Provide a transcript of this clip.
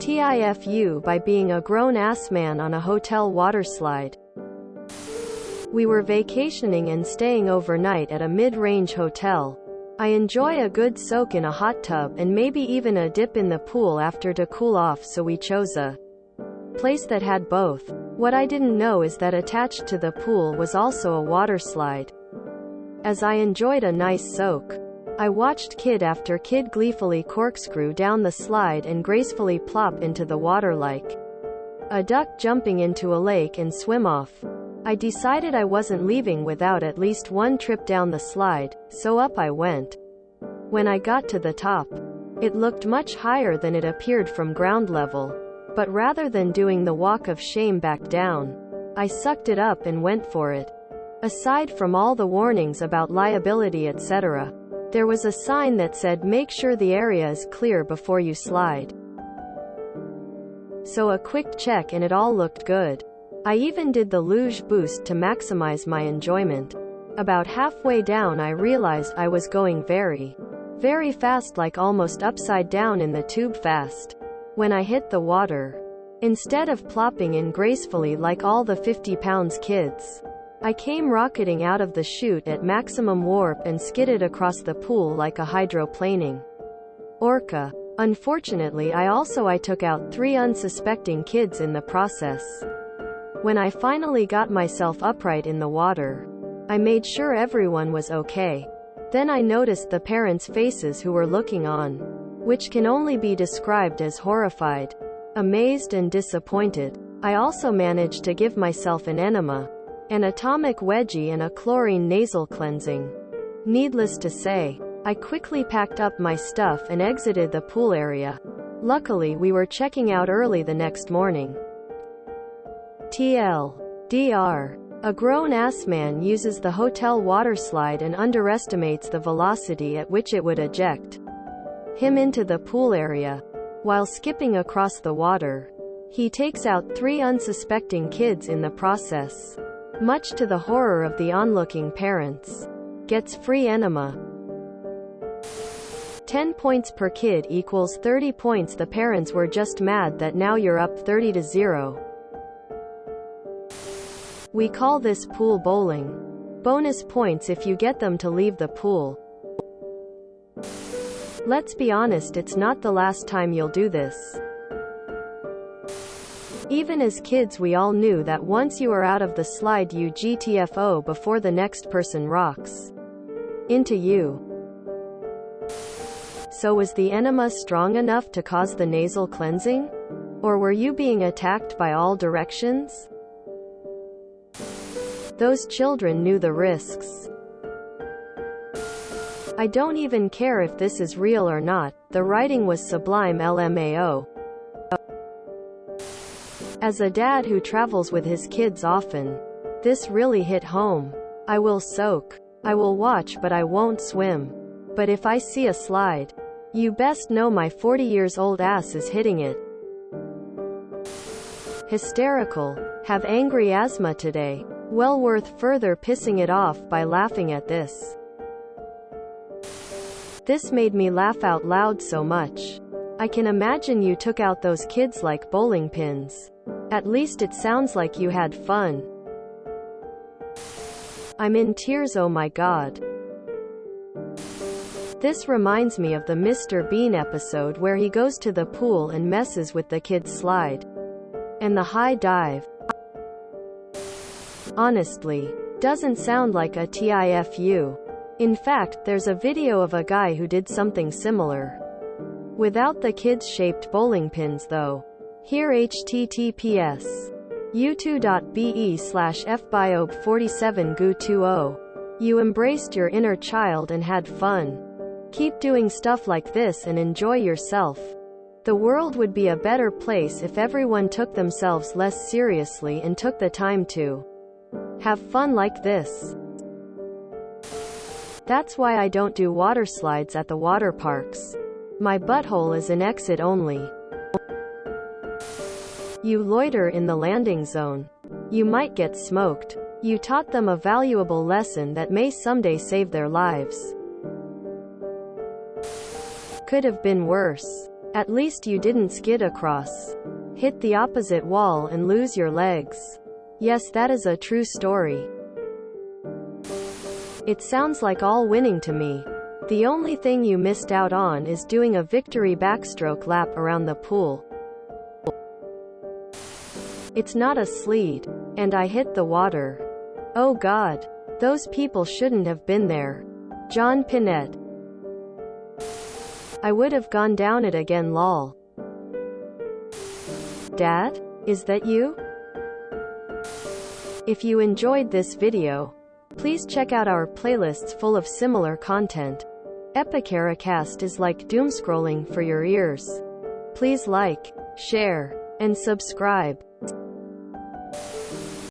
TIFU by being a grown-ass man on a hotel waterslide. We were vacationing and staying overnight at a mid-range hotel. I enjoy a good soak in a hot tub and maybe even a dip in the pool after to cool off, so we chose a place that had both. What I didn't know is that attached to the pool was also a waterslide. As I enjoyed a nice soak, I watched kid after kid gleefully corkscrew down the slide and gracefully plop into the water like a duck jumping into a lake and swim off. I decided I wasn't leaving without at least one trip down the slide, so up I went. When I got to the top, it looked much higher than it appeared from ground level. But rather than doing the walk of shame back down, I sucked it up and went for it. Aside from all the warnings about liability etc., there was a sign that said make sure the area is clear before you slide. So a quick check and it all looked good. I even did the luge boost to maximize my enjoyment. About halfway down I realized I was going very, very fast, like almost upside down in the tube fast. When I hit the water, instead of plopping in gracefully like all the 50 pounds kids, I came rocketing out of the chute at maximum warp and skidded across the pool like a hydroplaning orca. Unfortunately I took out 3 unsuspecting kids in the process. When I finally got myself upright in the water, I made sure everyone was okay. Then I noticed the parents' faces who were looking on, which can only be described as horrified, amazed and disappointed. I also managed to give myself an enema, an atomic wedgie and a chlorine nasal cleansing. Needless to say, I quickly packed up my stuff and exited the pool area. Luckily we were checking out early the next morning. TLDR. A grown-ass man uses the hotel waterslide and underestimates the velocity at which it would eject him into the pool area. While skipping across the water, he takes out 3 unsuspecting kids in the process. Much to the horror of the onlooking parents. Gets free enema. 10 points per kid equals 30 points. The parents were just mad that now you're up 30-0. We call this pool bowling. Bonus points if you get them to leave the pool. Let's be honest, it's not the last time you'll do this. Even as kids we all knew that once you are out of the slide you GTFO before the next person rocks into you. So was the enema strong enough to cause the nasal cleansing? Or were you being attacked by all directions? Those children knew the risks. I don't even care if this is real or not, the writing was sublime LMAO. As a dad who travels with his kids often, this really hit home. I will soak. I will watch but I won't swim. But if I see a slide, you best know my 40-years-old ass is hitting it. Hysterical. Have angry asthma today. Well worth further pissing it off by laughing at this. This made me laugh out loud so much. I can imagine you took out those kids like bowling pins. At least it sounds like you had fun. I'm in tears, oh my god. This reminds me of the Mr. Bean episode where he goes to the pool and messes with the kid's slide. And the high dive. Honestly, doesn't sound like a TIFU. In fact, there's a video of a guy who did something similar. Without the kids-shaped bowling pins though. Here https u2.be/fbiob47goo20. You embraced your inner child and had fun. Keep doing stuff like this and enjoy yourself. The world would be a better place if everyone took themselves less seriously and took the time to have fun like this. That's why I don't do water slides at the water parks. My butthole is an exit only. You loiter in the landing zone. You might get smoked. You taught them a valuable lesson that may someday save their lives. Could have been worse. At least you didn't skid across, hit the opposite wall and lose your legs. Yes, that is a true story. It sounds like all winning to me. The only thing you missed out on is doing a victory backstroke lap around the pool. It's not a sleet. And I hit the water. Oh God. Those people shouldn't have been there. John Pinette. I would have gone down it again lol. Dad? Is that you? If you enjoyed this video, please check out our playlists full of similar content. Epicaricast is like doomscrolling for your ears. Please like, share, and subscribe.